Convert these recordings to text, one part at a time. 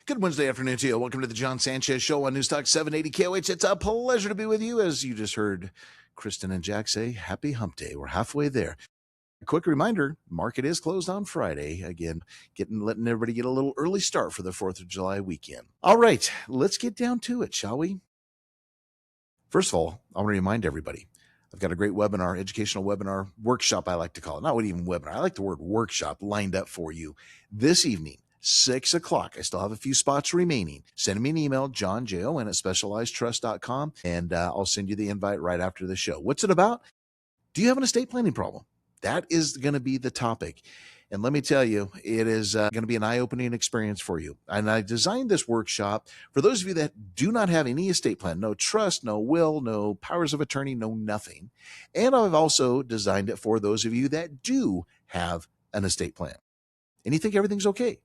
Good Wednesday afternoon to you. Welcome to the John Sanchez Show on News Talk 780 KOH. It's a pleasure to be with you. As you just heard Kristen and Jack say, happy hump day. We're halfway there. A quick reminder, market is closed on Friday. Again, letting everybody get a little early start for the 4th of July weekend. All right, let's get down to it, shall we? First of all, I want to remind everybody, I've got a great webinar, educational webinar, workshop, I like to call it. Not even webinar. I like the word workshop lined up for you this evening. 6 o'clock. I still have a few spots remaining. Send me an email, John, Jon at specializedtrust.com, and I'll send you the invite right after the show. What's it about? Do you have an estate planning problem? That is going to be the topic. And let me tell you, it is going to be an eye-opening experience for you. And I designed this workshop for those of you that do not have any estate plan, no trust, no will, no powers of attorney, no nothing. And I've also designed it for those of you that do have an estate plan. And you think everything's okay.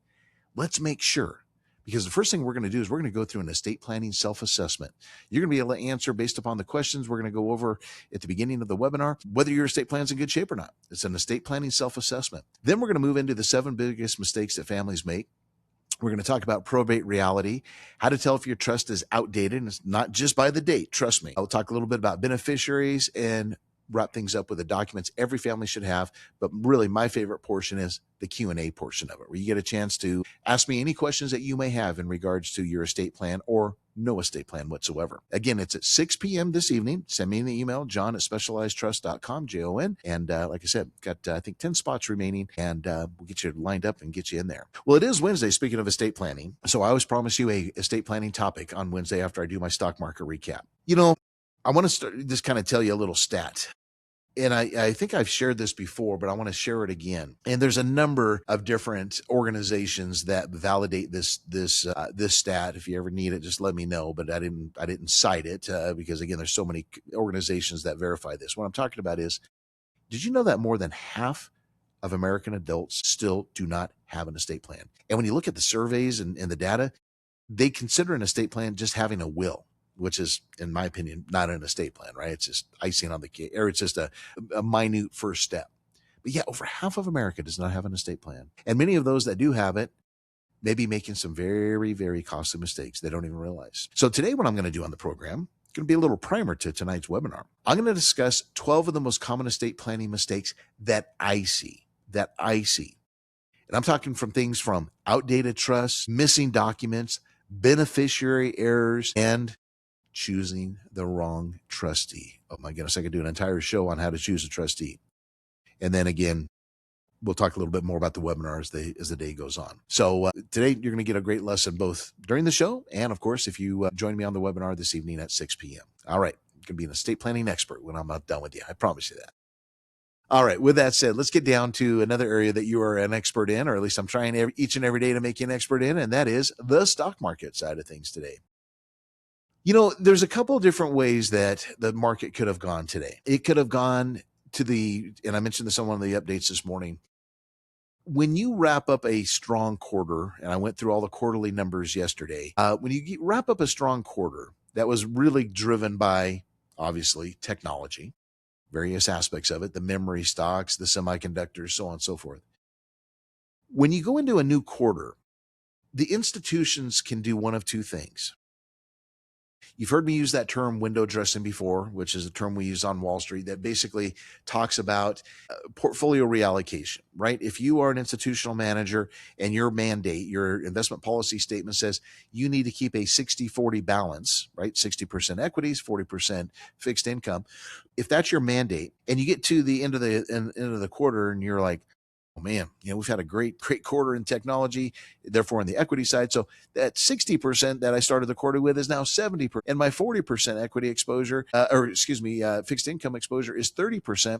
Let's make sure, because the first thing we're going to do is we're going to go through an estate planning self-assessment. You're going to be able to answer based upon the questions we're going to go over at the beginning of the webinar, whether your estate plan's in good shape or not. It's an estate planning self-assessment. Then we're going to move into the 7 biggest mistakes that families make. We're going to talk about probate reality, how to tell if your trust is outdated, and it's not just by the date, trust me. I'll talk a little bit about beneficiaries and wrap things up with the documents every family should have. But really, my favorite portion is the Q&A portion of it, where you get a chance to ask me any questions that you may have in regards to your estate plan or no estate plan whatsoever. Again, it's at 6 p.m. this evening. Send me an email, John at specializedtrust.com, Jon. And like I said, got, I think, 10 spots remaining, and we'll get you lined up and get you in there. Well, it is Wednesday, speaking of estate planning. So I always promise you a estate planning topic on Wednesday after I do my stock market recap. You know, I want to start, just kind of tell you a little stat. And I think I've shared this before, but I want to share it again. And there's a number of different organizations that validate this stat. If you ever need it, just let me know. But I didn't cite it because, again, there's so many organizations that verify this. What I'm talking about is, did you know that more than half of American adults still do not have an estate plan? And when you look at the surveys and the data, they consider an estate plan just having a will, which is, in my opinion, not an estate plan, right? It's just icing on the cake, or it's just a minute first step. But yeah, over half of America does not have an estate plan. And many of those that do have it may be making some very, very costly mistakes they don't even realize. So today, what I'm going to do on the program, going to be a little primer to tonight's webinar. I'm going to discuss 12 of the most common estate planning mistakes that I see. And I'm talking from things from outdated trusts, missing documents, beneficiary errors, and choosing the wrong trustee. Oh my goodness, I could do an entire show on how to choose a trustee. And then again, we'll talk a little bit more about the webinar as the day goes on. So today, you're going to get a great lesson both during the show and, of course, if you join me on the webinar this evening at 6 p.m. All right, I'm going to be an estate planning expert when I'm not done with you. I promise you that. All right, with that said, let's get down to another area that you are an expert in, or at least I'm trying each and every day to make you an expert in, and that is the stock market side of things today. You know, there's a couple of different ways that the market could have gone today. It could have gone to and I mentioned this on one of the updates this morning. When you wrap up a strong quarter, and I went through all the quarterly numbers yesterday, when you wrap up a strong quarter that was really driven by, obviously, technology, various aspects of it, the memory stocks, the semiconductors, so on and so forth. When you go into a new quarter, the institutions can do one of two things. You've heard me use that term window dressing before, which is a term we use on Wall Street that basically talks about portfolio reallocation, right? If you are an institutional manager and your mandate, your investment policy statement says you need to keep a 60-40 balance, right? 60% equities, 40% fixed income. If that's your mandate and you get to the end of the quarter and you're like, oh man, we've had a great quarter in technology, therefore on the equity side. So that 60% that I started the quarter with is now 70%. And my 40% equity exposure, fixed income exposure is 30%.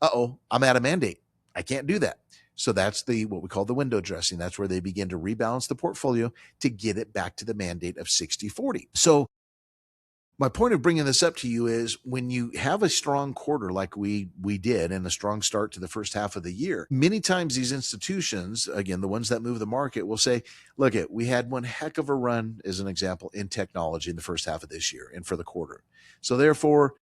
I'm out of mandate. I can't do that. So that's what we call the window dressing. That's where they begin to rebalance the portfolio to get it back to the mandate of 60-40. So my point of bringing this up to you is when you have a strong quarter like we did and a strong start to the first half of the year, many times these institutions, again, the ones that move the market, will say, look, we had one heck of a run, as an example, in technology in the first half of this year and for the quarter. So therefore,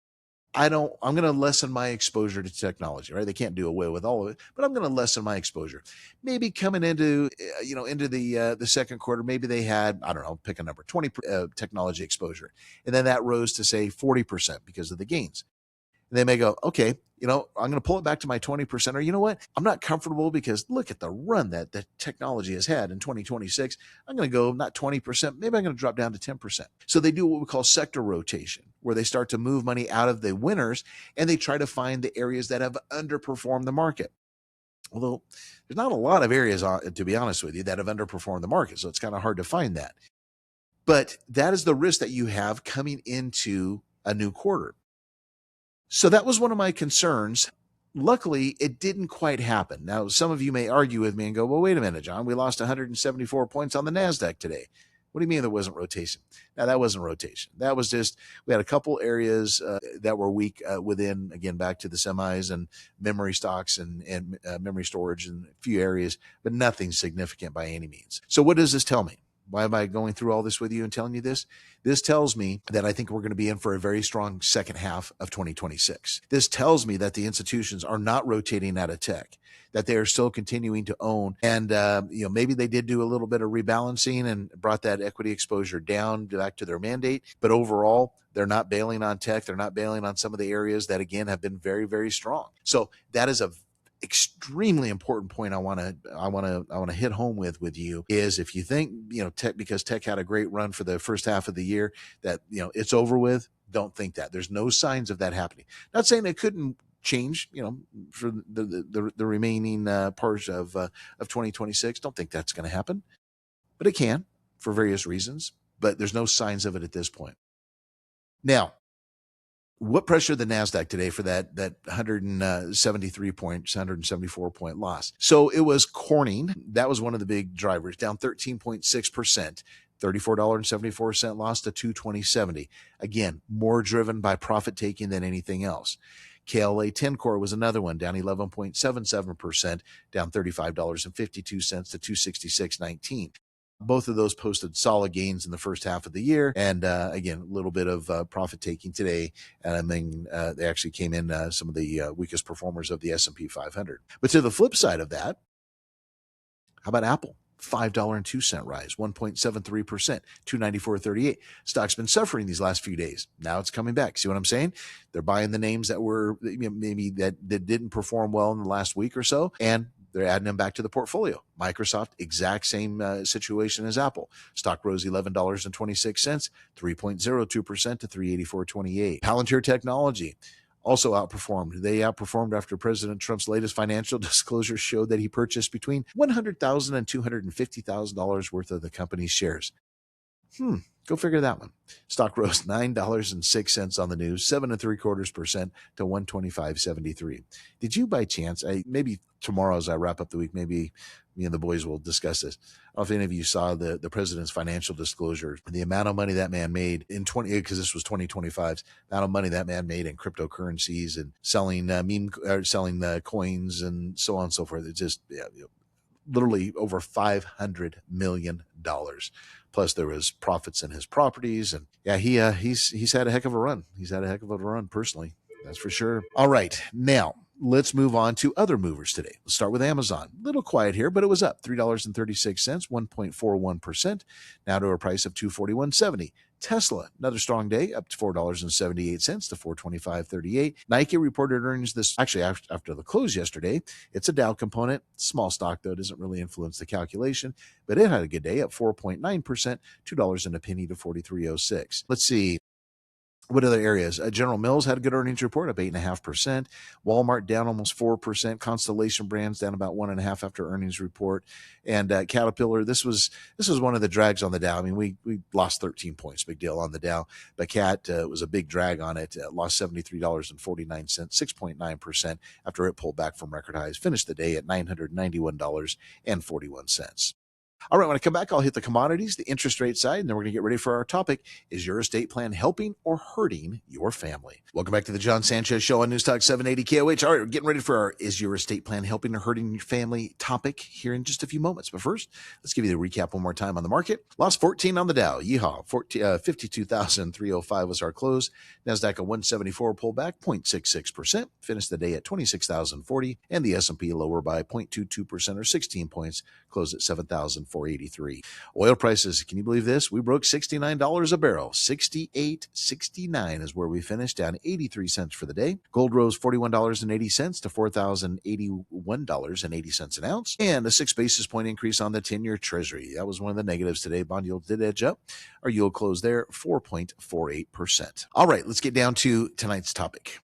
I'm going to lessen my exposure to technology, right? They can't do away with all of it, but I'm going to lessen my exposure. Maybe coming into, into the second quarter, maybe they had, I don't know, pick a number, 20 technology exposure. And then that rose to say 40% because of the gains. They may go, okay, I'm going to pull it back to my 20%. Or you know what? I'm not comfortable because look at the run that the technology has had in 2026. I'm going to go not 20%, maybe I'm going to drop down to 10%. So they do what we call sector rotation, where they start to move money out of the winners and they try to find the areas that have underperformed the market. Although there's not a lot of areas, to be honest with you, that have underperformed the market. So it's kind of hard to find that. But that is the risk that you have coming into a new quarter. So that was one of my concerns. Luckily, it didn't quite happen. Now, some of you may argue with me and go, well, wait a minute, John, we lost 174 points on the NASDAQ today. What do you mean there wasn't rotation? Now, that wasn't rotation. That was just, we had a couple areas that were weak within, again, back to the semis and memory stocks and memory storage and a few areas, but nothing significant by any means. So what does this tell me? Why am I going through all this with you and telling you this? This tells me that I think we're going to be in for a very strong second half of 2026. This tells me that the institutions are not rotating out of tech, that they are still continuing to own. And, maybe they did do a little bit of rebalancing and brought that equity exposure down back to their mandate. But overall, they're not bailing on tech. They're not bailing on some of the areas that, again, have been very, very strong. So that is a extremely important point I want to hit home with you is if you think, tech, because tech had a great run for the first half of the year, that, it's over with, don't think that. There's no signs of that happening. Not saying it couldn't change, for the remaining parts of 2026. Don't think that's going to happen, but it can for various reasons, but there's no signs of it at this point. Now, what pressured the NASDAQ today for that 174 point loss? So it was Corning. That was one of the big drivers, down 13.6%. $34.74 loss to $220.70. Again, more driven by profit taking than anything else. KLA 10 Core was another one, down 11.77%, down $35.52 to $266.19. Both of those posted solid gains in the first half of the year. And again, a little bit of profit taking today. And I mean, they actually came in some of the weakest performers of the S&P 500. But to the flip side of that, how about Apple? $5.02 rise, 1.73%, $294.38. Stock's been suffering these last few days. Now it's coming back. See what I'm saying? They're buying the names that were maybe that didn't perform well in the last week or so, and they're adding them back to the portfolio. Microsoft, exact same situation as Apple. Stock rose $11.26, 3.02% to $384.28. Palantir Technology also outperformed. They outperformed after President Trump's latest financial disclosure showed that he purchased between $100,000 and $250,000 worth of the company's shares. Go figure that one. Stock rose $9.06 on the news, 7.75% to $125.73. Did you by chance, maybe tomorrow as I wrap up the week, maybe me and the boys will discuss this. I don't know if any of you saw the president's financial disclosure, the amount of money that man made in because this was 2025's amount of money that man made in cryptocurrencies and selling selling coins and so on and so forth. It just, literally over $500 million. Plus there was profits in his properties. And he's had a heck of a run. He's had a heck of a run personally. That's for sure. All right. Now let's move on to other movers today. Let's start with Amazon. A little quiet here, but it was up $3.36, 1.41%, now to a price of $241.70. Tesla, another strong day, up to $4.78 to $425.38. Nike reported earnings after the close yesterday. It's a Dow component, small stock though, doesn't really influence the calculation, but it had a good day, up 4.9%, $2 and a penny to 43.06. Let's see. What other areas? General Mills had a good earnings report, up 8.5%. Walmart down almost 4%. Constellation Brands down about 1.5% after earnings report. And Caterpillar, this was one of the drags on the Dow. I mean, we lost 13 points, big deal on the Dow. But Cat was a big drag on it. Lost $73.49, 6.9% after it pulled back from record highs. Finished the day at $991.41. All right, when I come back, I'll hit the commodities, the interest rate side, and then we're going to get ready for our topic. Is your estate plan helping or hurting your family? Welcome back to the John Sanchez Show on News Talk 780 KOH. All right, we're getting ready for our Is Your Estate Plan Helping or Hurting Your Family topic here in just a few moments. But first, let's give you the recap one more time on the market. Lost 14 on the Dow. Yeehaw. 52,305 was our close. NASDAQ a 174 pullback, 0.66%. Finished the day at 26,040. And the S&P lower by 0.22% or 16 points. Closed at 7,483. Oil prices, can you believe this? We broke $69 a barrel. 68.69 is where we finished, down 83 cents for the day. Gold rose $41.80 to $4,081.80 an ounce, and a 6 basis point increase on the 10-year Treasury. That was one of the negatives today. Bond yield did edge up. Our yield closed there 4.48%. All right, let's get down to tonight's topic.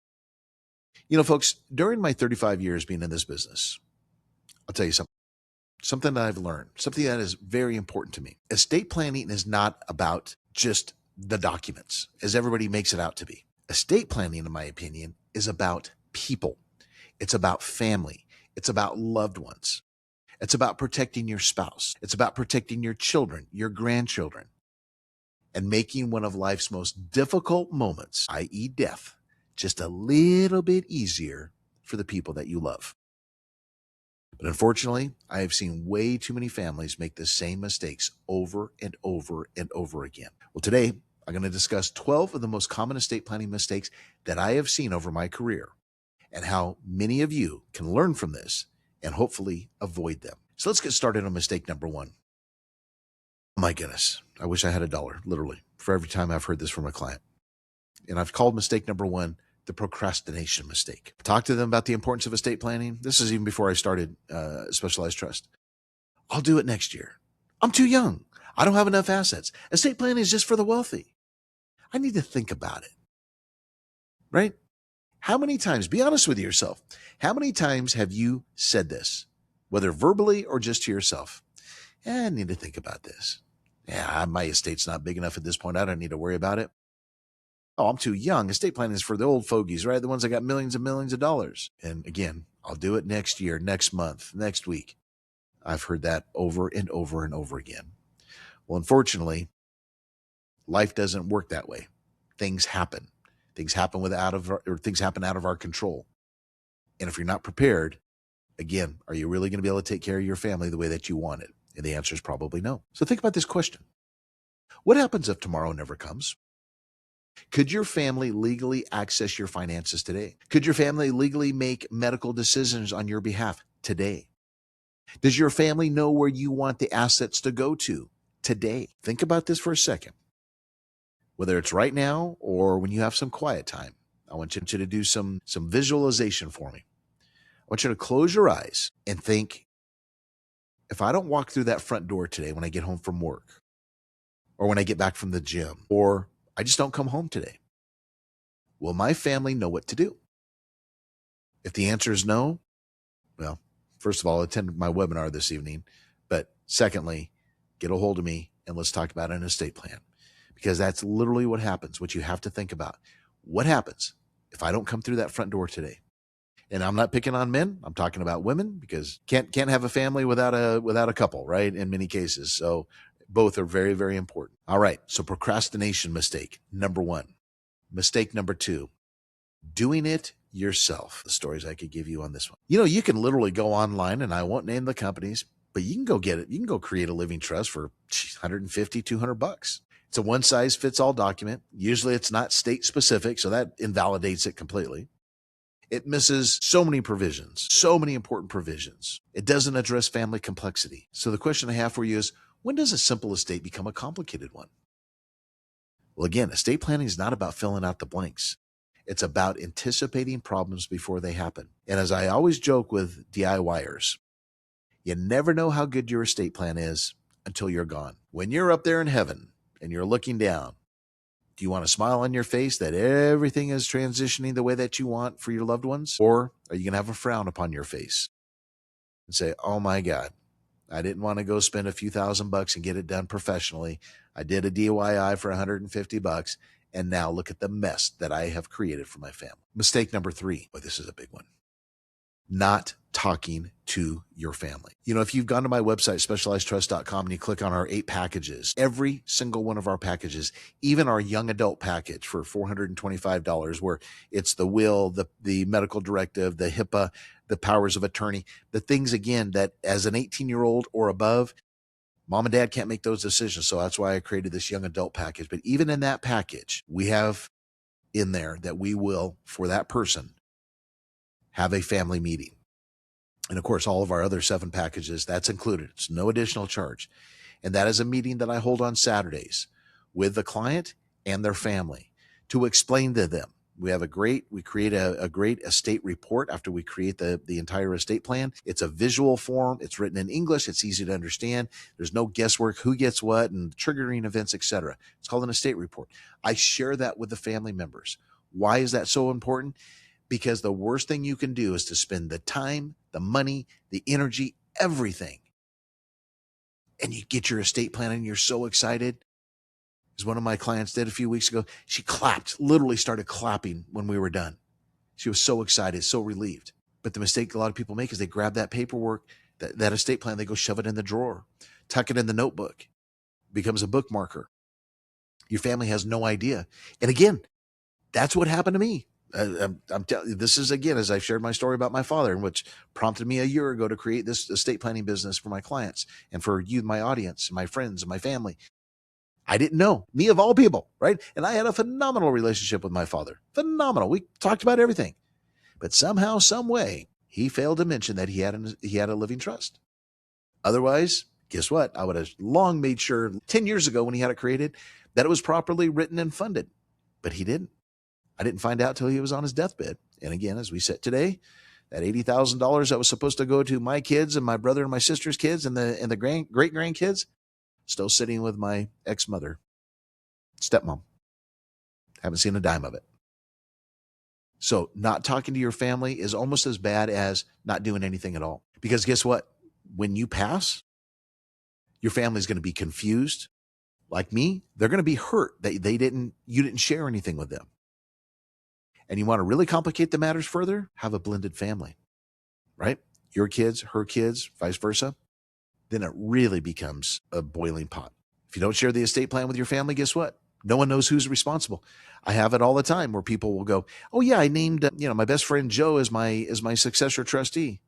You know, folks, during my 35 years being in this business, I'll tell you something that I've learned, something that is very important to me. Estate planning is not about just the documents, as everybody makes it out to be. Estate planning, in my opinion, is about people. It's about family. It's about loved ones. It's about protecting your spouse. It's about protecting your children, your grandchildren, and making one of life's most difficult moments, i.e. death, just a little bit easier for the people that you love. But unfortunately, I have seen way too many families make the same mistakes over and over and over again. Well, today, I'm going to discuss 12 of the most common estate planning mistakes that I have seen over my career and how many of you can learn from this and hopefully avoid them. So let's get started on mistake number one. Oh my goodness, I wish I had $1, literally, for every time I've heard this from a client. And I've called mistake number one the procrastination mistake. Talk to them about the importance of estate planning. This is even before I started Specialized Trust. I'll do it next year. I'm too young. I don't have enough assets. Estate planning is just for the wealthy. I need to think about it. Right? How many times, be honest with yourself, how many times have you said this, whether verbally or just to yourself? I need to think about this. Yeah, my estate's not big enough at this point. I don't need to worry about it. Oh, I'm too young. Estate planning is for the old fogies, right? The ones that got millions and millions of dollars. And again, I'll do it next year, next month, next week. I've heard that over and over and over again. Well, unfortunately, life doesn't work that way. Things happen. Things happen out of our control. And if you're not prepared, again, are you really going to be able to take care of your family the way that you want it? And the answer is probably no. So think about this question. What happens if tomorrow never comes? Could your family legally access your finances today? Could your family legally make medical decisions on your behalf today? Does your family know where you want the assets to go to today? Think about this for a second. Whether it's right now or when you have some quiet time, I want you to do some visualization for me. I want you to close your eyes and think, if I don't walk through that front door today when I get home from work, or when I get back from the gym, or I just don't come home today, will my family know what to do? If the answer is no, well, first of all, attend my webinar this evening. But secondly, get a hold of me and let's talk about an estate plan, because that's literally what happens, what you have to think about. What happens if I don't come through that front door today? And I'm not picking on men. I'm talking about women, because can't have a family without a couple, right? In many cases. So both are very, very important. All right. So procrastination mistake number one. Mistake number two, doing it yourself. The stories I could give you on this one. You know, you can literally go online, and I won't name the companies, but you can go get it. You can go create a living trust for $150, $200. It's a one size fits all document. Usually it's not state specific, so that invalidates it completely. It misses so many provisions, so many important provisions. It doesn't address family complexity. So the question I have for you is, when does a simple estate become a complicated one? Well, again, estate planning is not about filling out the blanks. It's about anticipating problems before they happen. And as I always joke with DIYers, you never know how good your estate plan is until you're gone. When you're up there in heaven and you're looking down, do you want a smile on your face that everything is transitioning the way that you want for your loved ones? Or are you going to have a frown upon your face and say, oh my God, I didn't want to go spend a few $1,000s and get it done professionally. I did a DIY for $150, and now look at the mess that I have created for my family. Mistake number three. Boy, this is a big one. not talking to your family. If you've gone to my website, specializedtrust.com, and you click on our 8 packages, every single one of our packages, even our young adult package for $425, where it's the will, the medical directive, the HIPAA, the powers of attorney, the things, again, that as an 18-year-old or above, mom and dad can't make those decisions. So that's why I created this young adult package. But even in that package, we have in there that we will, for that person, have a family meeting. And of course, all of our other 7 packages, that's included. It's no additional charge. And that is a meeting that I hold on Saturdays with the client and their family to explain to them. We create a great estate report after we create the entire estate plan. It's a visual form. It's written in English. It's easy to understand. There's no guesswork, who gets what, and triggering events, etc. It's called an estate report. I share that with the family members. Why is that so important? Because the worst thing you can do is to spend the time, the money, the energy, everything, and you get your estate plan and you're so excited. As one of my clients did a few weeks ago, she clapped, literally started clapping when we were done. She was so excited, so relieved. But the mistake a lot of people make is they grab that paperwork, that estate plan, they go shove it in the drawer, tuck it in the notebook, it becomes a bookmarker. Your family has no idea. And again, that's what happened to me. I'm telling you, this is, again, as I've shared my story about my father, which prompted me a year ago to create this estate planning business for my clients and for you, my audience, my friends, and my family. I didn't know, me of all people, right? And I had a phenomenal relationship with my father. Phenomenal. We talked about everything. But somehow, some way, he failed to mention that he had a living trust. Otherwise, guess what? I would have long made sure 10 years ago when he had it created that it was properly written and funded. But he didn't. I didn't find out till he was on his deathbed. And again, as we sit today, that $80,000 that was supposed to go to my kids and my brother and my sister's kids and the great grandkids, still sitting with my ex-mother, stepmom. Haven't seen a dime of it. So not talking to your family is almost as bad as not doing anything at all. Because guess what? When you pass, your family's going to be confused. Like me, they're going to be hurt that you didn't share anything with them. And you want to really complicate the matters further? Have a blended family, right? Your kids, her kids, vice versa. Then it really becomes a boiling pot. If you don't share the estate plan with your family, guess what? No one knows who's responsible. I have it all the time where people will go, "Oh yeah, I named my best friend Joe as my successor trustee."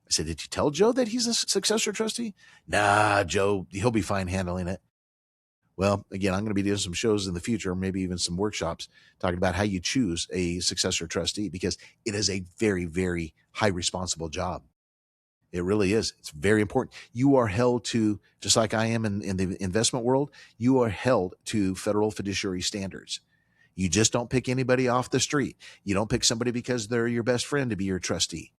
I said, "Did you tell Joe that he's a successor trustee?" "Nah, Joe, he'll be fine handling it." Well, again, I'm going to be doing some shows in the future, maybe even some workshops talking about how you choose a successor trustee, because it is a very, very high responsible job. It really is. It's very important. You are held to, just like I am in the investment world, you are held to federal fiduciary standards. You just don't pick anybody off the street. You don't pick somebody because they're your best friend to be your trustee.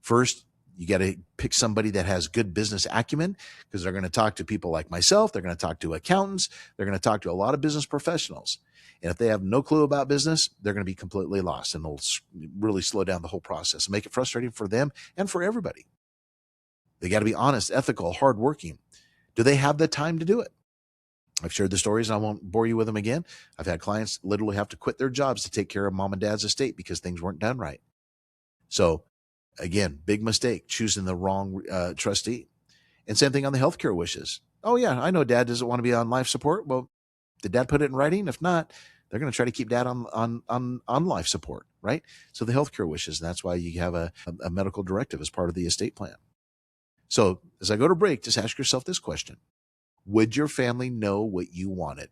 First, you got to pick somebody that has good business acumen, because they're going to talk to people like myself. They're going to talk to accountants. They're going to talk to a lot of business professionals. And if they have no clue about business, they're going to be completely lost, and they'll really slow down the whole process and make it frustrating for them and for everybody. They got to be honest, ethical, hardworking. Do they have the time to do it? I've shared the stories, and I won't bore you with them again. I've had clients literally have to quit their jobs to take care of mom and dad's estate because things weren't done right. So again, big mistake, choosing the wrong trustee. And same thing on the healthcare wishes. Oh yeah, I know dad doesn't want to be on life support. Well, did dad put it in writing? If not, they're going to try to keep dad on life support, right? So the healthcare wishes, and that's why you have a medical directive as part of the estate plan. So as I go to break, just ask yourself this question: would your family know what you wanted?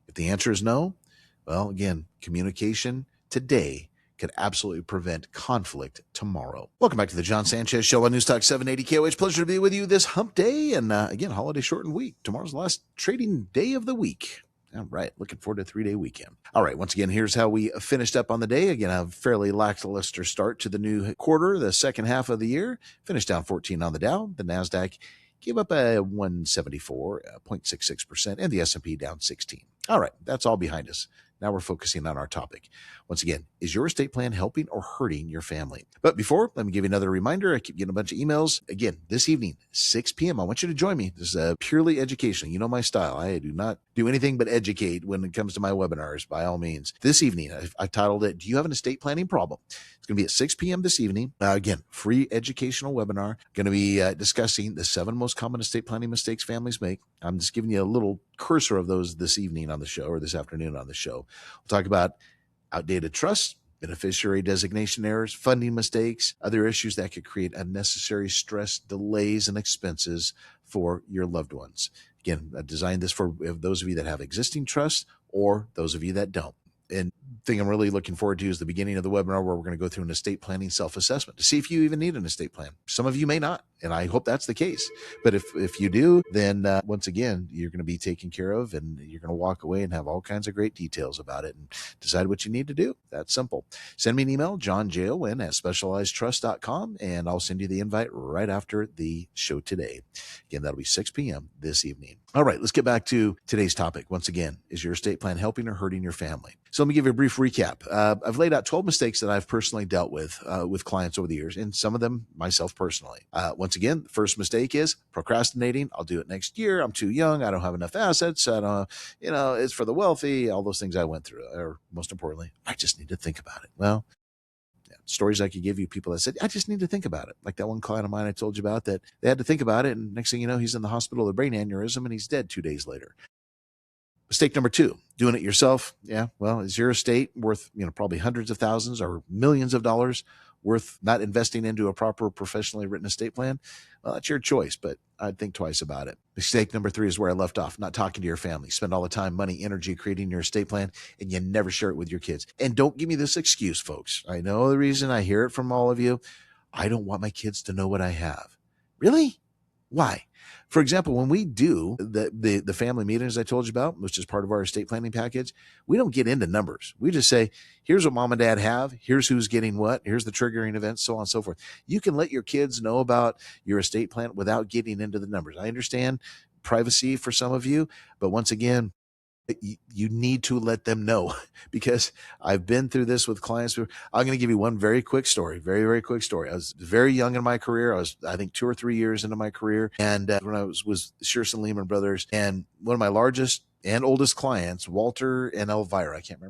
If the answer is no, well, again, communication today could absolutely prevent conflict tomorrow. Welcome back to the John Sanchez Show on Newstalk 780 KOH. Pleasure to be with you this hump day. And again, holiday shortened week. Tomorrow's the last trading day of the week. All right. Looking forward to a 3-day weekend. All right. Once again, here's how we finished up on the day. Again, a fairly lackluster start to the new quarter, the second half of the year. Finished down 14 on the Dow. The NASDAQ gave up a 174, 0.66%, and the S&P down 16. All right. That's all behind us. Now we're focusing on our topic. Once again, is your estate plan helping or hurting your family? But before, let me give you another reminder. I keep getting a bunch of emails. Again, this evening, 6 p.m. I want you to join me. This is purely educational. You know my style. I do not do anything but educate when it comes to my webinars, by all means. This evening, I've titled it, Do You Have an Estate Planning Problem? It's going to be at 6 p.m. this evening. Again, free educational webinar. Going to be discussing the 7 most common estate planning mistakes families make. I'm just giving you a little cursor of those this evening on the show, or this afternoon on the show. We'll talk about outdated trusts, beneficiary designation errors, funding mistakes, other issues that could create unnecessary stress, delays, and expenses for your loved ones. Again, I designed this for those of you that have existing trusts or those of you that don't. And the thing I'm really looking forward to is the beginning of the webinar, where we're going to go through an estate planning self-assessment to see if you even need an estate plan. Some of you may not, and I hope that's the case. But if you do, then once again, you're going to be taken care of, and you're going to walk away and have all kinds of great details about it and decide what you need to do. That's simple. Send me an email, johnjolin@specializedtrust.com, and I'll send you the invite right after the show today. Again, that'll be 6 p.m. this evening. All right, let's get back to today's topic. Once again, is your estate plan helping or hurting your family? So let me give you a brief recap. I've laid out 12 mistakes that I've personally dealt with clients over the years, and some of them myself personally. Once again, the first mistake is procrastinating. I'll do it next year. I'm too young. I don't have enough assets. I don't, it's for the wealthy. All those things I went through, or most importantly, I just need to think about it. Well, stories I could give you, people that said, I just need to think about it. Like that one client of mine I told you about, that they had to think about it. And next thing you know, he's in the hospital with a brain aneurysm and he's dead 2 days later. Mistake number 2, doing it yourself. Yeah. Well, is your estate worth, probably hundreds of thousands or millions of dollars worth not investing into a proper professionally written estate plan? Well, that's your choice, but I'd think twice about it. Mistake number 3 is where I left off, not talking to your family. Spend all the time, money, energy creating your estate plan, and you never share it with your kids. And don't give me this excuse, folks. I know the reason. I hear it from all of you. I don't want my kids to know what I have. Really? Why? For example, when we do the family meetings I told you about, which is part of our estate planning package, we don't get into numbers. We just say, here's what mom and dad have. Here's who's getting what. Here's the triggering events, so on and so forth. You can let your kids know about your estate plan without getting into the numbers. I understand privacy for some of you, but once again, you need to let them know, because I've been through this with clients. I'm going to give you one very quick story, very, very quick story. I was very young in my career. I was, I think, 2 or 3 years into my career. And when I was Shearson Lehman Brothers, and one of my largest and oldest clients, Walter and Elvira. I can't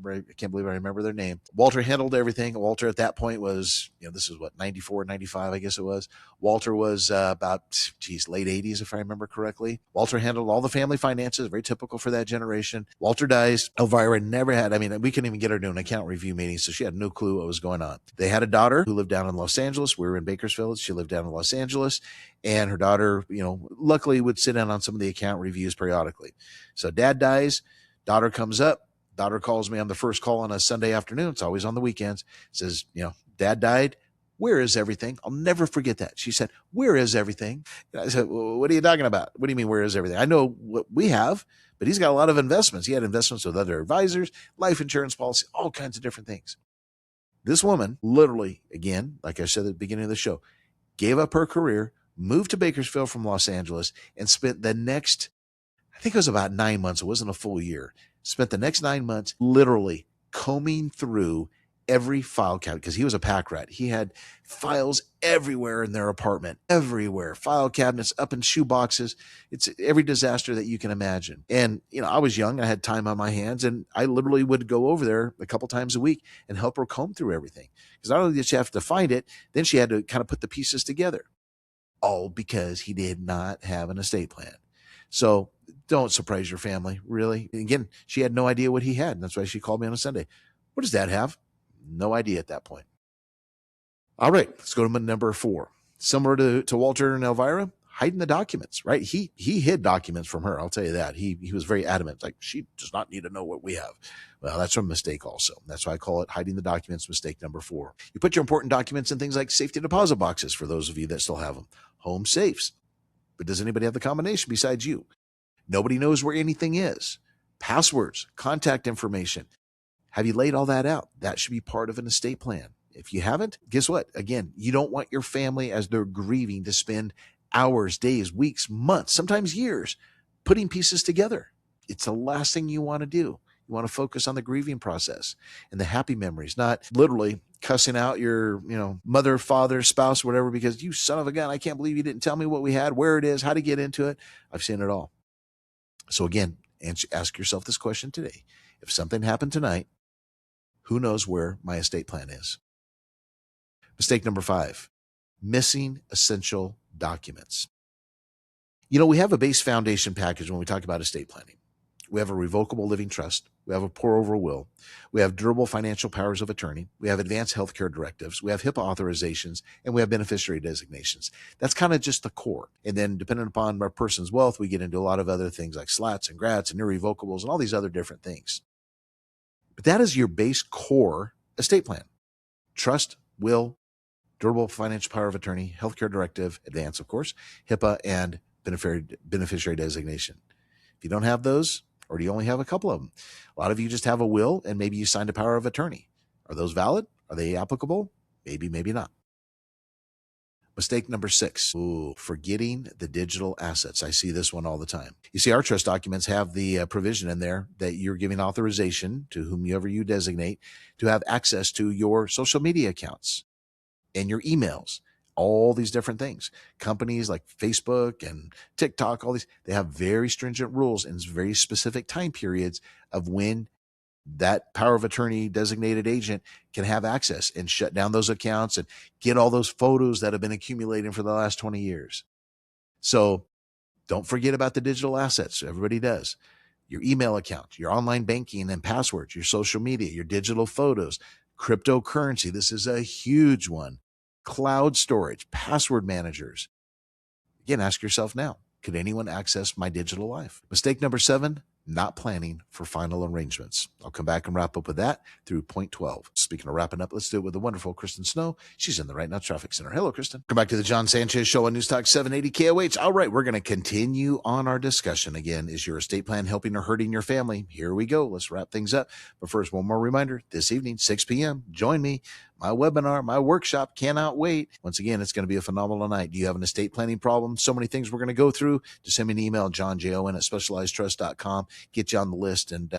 believe I remember their name. Walter handled everything. Walter at that point was, this is what, 94, 95, I guess it was. Walter was about, late 80s, if I remember correctly. Walter handled all the family finances, very typical for that generation. Walter dies. Elvira never had, we couldn't even get her to an account review meeting, so she had no clue what was going on. They had a daughter who lived down in Los Angeles. We were in Bakersfield. She lived down in Los Angeles. And her daughter, luckily would sit in on some of the account reviews periodically. So dad dies, daughter comes up, daughter calls me on the first call on a Sunday afternoon. It's always on the weekends. Says, dad died. Where is everything? I'll never forget that. She said, where is everything? And I said, well, what are you talking about? What do you mean, where is everything? I know what we have, but he's got a lot of investments. He had investments with other advisors, life insurance policy, all kinds of different things. This woman literally, again, like I said at the beginning of the show, gave up her career, moved to Bakersfield from Los Angeles, and spent the next, I think it was about 9 months. It wasn't a full year. Spent the next 9 months literally combing through every file cabinet, because he was a pack rat. He had files everywhere in their apartment, everywhere, file cabinets up in shoe boxes. It's every disaster that you can imagine. And, I was young. I had time on my hands, and I literally would go over there a couple times a week and help her comb through everything. Because not only did she have to find it, then she had to kind of put the pieces together. All because he did not have an estate plan. So don't surprise your family, really. Again, she had no idea what he had. And that's why she called me on a Sunday. What does Dad have? No idea at that point. All right, let's go to number 4. Similar to Walter and Elvira, hiding the documents, right? He hid documents from her. I'll tell you that. He was very adamant. Like, she does not need to know what we have. Well, that's a mistake also. That's why I call it hiding the documents, mistake number 4. You put your important documents in things like safety deposit boxes, for those of you that still have them. Home safes. But does anybody have the combination besides you? Nobody knows where anything is. Passwords, contact information. Have you laid all that out? That should be part of an estate plan. If you haven't, guess what? Again, you don't want your family, as they're grieving, to spend hours, days, weeks, months, sometimes years, putting pieces together. It's the last thing you want to do. You want to focus on the grieving process and the happy memories, not literally cussing out your, mother, father, spouse, whatever, because you son of a gun, I can't believe you didn't tell me what we had, where it is, how to get into it. I've seen it all. So again, ask yourself this question today. If something happened tonight, who knows where my estate plan is? Mistake number 5, missing essential documents. We have a base foundation package when we talk about estate planning. We have a revocable living trust. We have a pour-over will. We have durable financial powers of attorney. We have advanced healthcare directives. We have HIPAA authorizations, and we have beneficiary designations. That's kind of just the core. And then depending upon our person's wealth, we get into a lot of other things like slats and grats and irrevocables and all these other different things. But that is your base core estate plan. Trust, will, durable financial power of attorney, healthcare directive, advance, of course, HIPAA, and beneficiary designation. If you don't have those, or do you only have a couple of them? A lot of you just have a will and maybe you signed a power of attorney. Are those valid? Are they applicable? Maybe, maybe not. Mistake number 6, forgetting the digital assets. I see this one all the time. You see, our trust documents have the provision in there that you're giving authorization to whomever you designate to have access to your social media accounts and your emails, all these different things. Companies like Facebook and TikTok, all these, they have very stringent rules and very specific time periods of when that power of attorney designated agent can have access and shut down those accounts and get all those photos that have been accumulating for the last 20 years. So don't forget about the digital assets. Everybody does. Your email account, your online banking and passwords, your social media, your digital photos, cryptocurrency. This is a huge one. Cloud storage, password managers. Again, ask yourself now, could anyone access my digital life? Mistake number 7, not planning for final arrangements. I'll come back and wrap up with that through point 12. Speaking of wrapping up, let's do it with the wonderful Kristen Snow. She's in the Right Now Traffic Center. Hello, Kristen. Come back to the John Sanchez Show on News Talk 780 KOH. All right, we're going to continue on our discussion. Again, is your estate plan helping or hurting your family? Here we go. Let's wrap things up. But first, one more reminder. This evening, 6 p.m., join me. My webinar, my workshop cannot wait. Once again, it's going to be a phenomenal night. Do you have an estate planning problem? So many things we're going to go through. Just send me an email, johnjon@specializedtrust.com. Get you on the list. And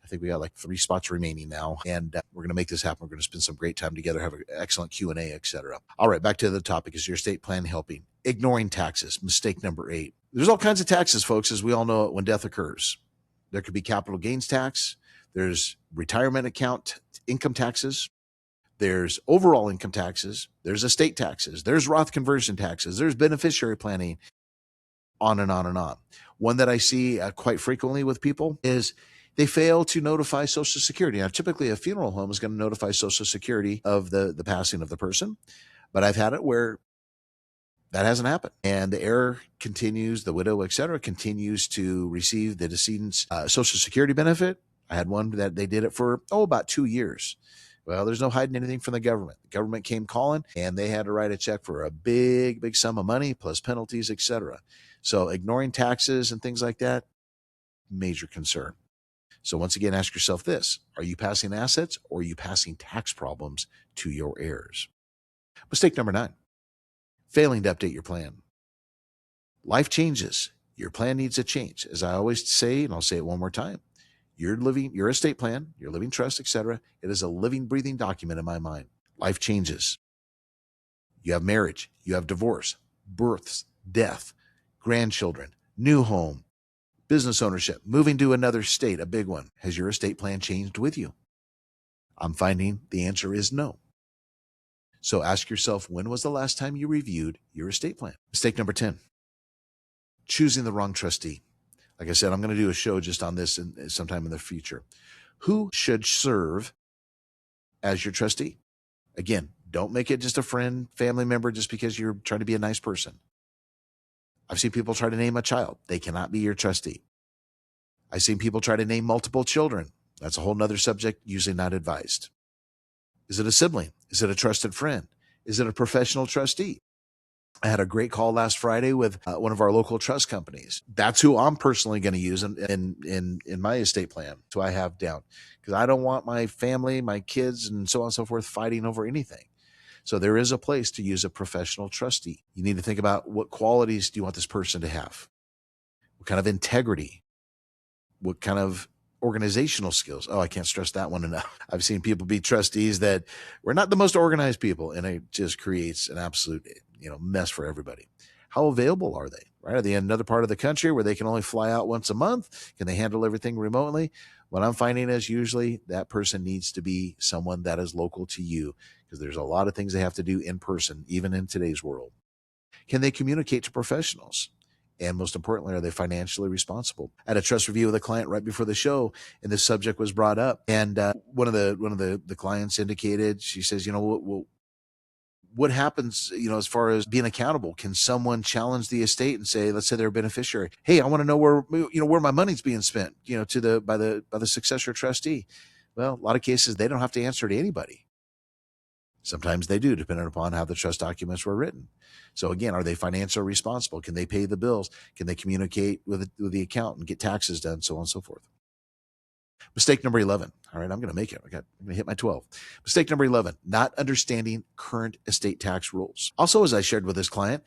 I think we got like 3 spots remaining now. And we're going to make this happen. We're going to spend some great time together, have an excellent Q&A, etc. All right, back to the topic. Is your estate plan helping? Ignoring taxes. Mistake number 8. There's all kinds of taxes, folks, as we all know, when death occurs. There could be capital gains tax. There's retirement account income taxes. There's overall income taxes, there's estate taxes, there's Roth conversion taxes, there's beneficiary planning, on and on and on. One that I see quite frequently with people is they fail to notify Social Security. Now, typically a funeral home is going to notify Social Security of the passing of the person, but I've had it where that hasn't happened. And the heir continues, the widow, et cetera, continues to receive the decedent's Social Security benefit. I had one that they did it for, about 2 years. Well, there's no hiding anything from the government. The government came calling and they had to write a check for a big, big sum of money plus penalties, et cetera. So ignoring taxes and things like that, major concern. So once again, ask yourself this: are you passing assets or are you passing tax problems to your heirs? Mistake number 9, failing to update your plan. Life changes. Your plan needs a change. As I always say, and I'll say it one more time, your estate plan, your living trust, etc. It is a living, breathing document in my mind. Life changes. You have marriage, you have divorce, births, death, grandchildren, new home, business ownership, moving to another state, a big one. Has your estate plan changed with you? I'm finding the answer is no. So ask yourself, when was the last time you reviewed your estate plan? Mistake number 10, choosing the wrong trustee. Like I said, I'm going to do a show just on this sometime in the future. Who should serve as your trustee? Again, don't make it just a friend, family member, just because you're trying to be a nice person. I've seen people try to name a child. They cannot be your trustee. I've seen people try to name multiple children. That's a whole nother subject, usually not advised. Is it a sibling? Is it a trusted friend? Is it a professional trustee? I had a great call last Friday with one of our local trust companies. That's who I'm personally going to use in my estate plan. So I have down, because I don't want my family, my kids, and so on and so forth fighting over anything. So there is a place to use a professional trustee. You need to think about what qualities do you want this person to have? What kind of integrity? What kind of organizational skills. Oh, I can't stress that one enough. I've seen people be trustees that were not the most organized people, and it just creates an absolute, mess for everybody. How available are they? Right? Are they in another part of the country where they can only fly out once a month? Can they handle everything remotely? What I'm finding is usually that person needs to be someone that is local to you, because there's a lot of things they have to do in person, even in today's world. Can they communicate to professionals? And most importantly, are they financially responsible? I had a trust review with a client right before the show, and this subject was brought up. And one of the clients indicated, she says, what happens, as far as being accountable? Can someone challenge the estate and say, let's say they're a beneficiary, hey, I want to know where my money's being spent, by the successor trustee? Well, a lot of cases they don't have to answer to anybody. Sometimes they do, depending upon how the trust documents were written. So again, are they financially responsible? Can they pay the bills? Can they communicate with the accountant, get taxes done, so on and so forth? Mistake number 11. All right, I'm going to make it. I'm going to hit my 12. Mistake number 11, not understanding current estate tax rules. Also, as I shared with this client,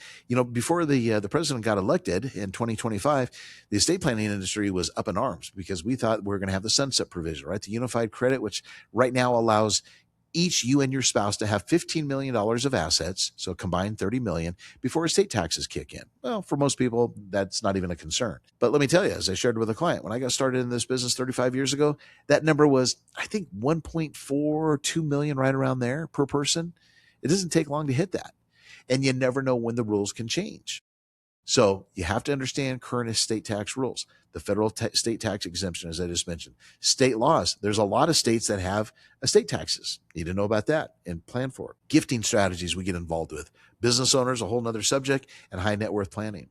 before the president got elected in 2025, the estate planning industry was up in arms because we thought we were going to have the sunset provision, right? The unified credit, which right now allows each you and your spouse to have $15 million of assets, so a combined $30 million, before estate taxes kick in. Well, for most people, that's not even a concern. But let me tell you, as I shared with a client, when I got started in this business 35 years ago, that number was, I think, 1.4, 2 million, right around there per person. It doesn't take long to hit that. And you never know when the rules can change. So you have to understand current estate tax rules, the federal state tax exemption, as I just mentioned, state laws. There's a lot of states that have estate taxes. Need to know about that and plan for it. Gifting strategies we get involved with. Business owners, a whole nother subject, and high net worth planning.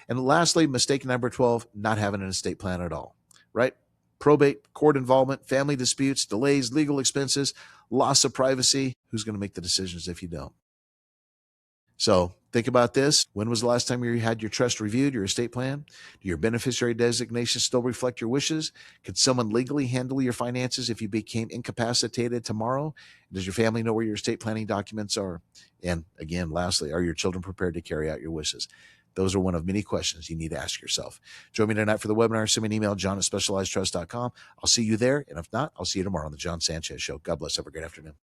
And lastly, mistake number 12, not having an estate plan at all, right? Probate, court involvement, family disputes, delays, legal expenses, loss of privacy. Who's going to make the decisions if you don't? So think about this. When was the last time you had your trust reviewed, your estate plan? Do your beneficiary designations still reflect your wishes? Could someone legally handle your finances if you became incapacitated tomorrow? Does your family know where your estate planning documents are? And again, lastly, are your children prepared to carry out your wishes? Those are one of many questions you need to ask yourself. Join me tonight for the webinar. Send me an email, john@specializedtrust.com. I'll see you there. And if not, I'll see you tomorrow on the John Sanchez Show. God bless. Have a great afternoon.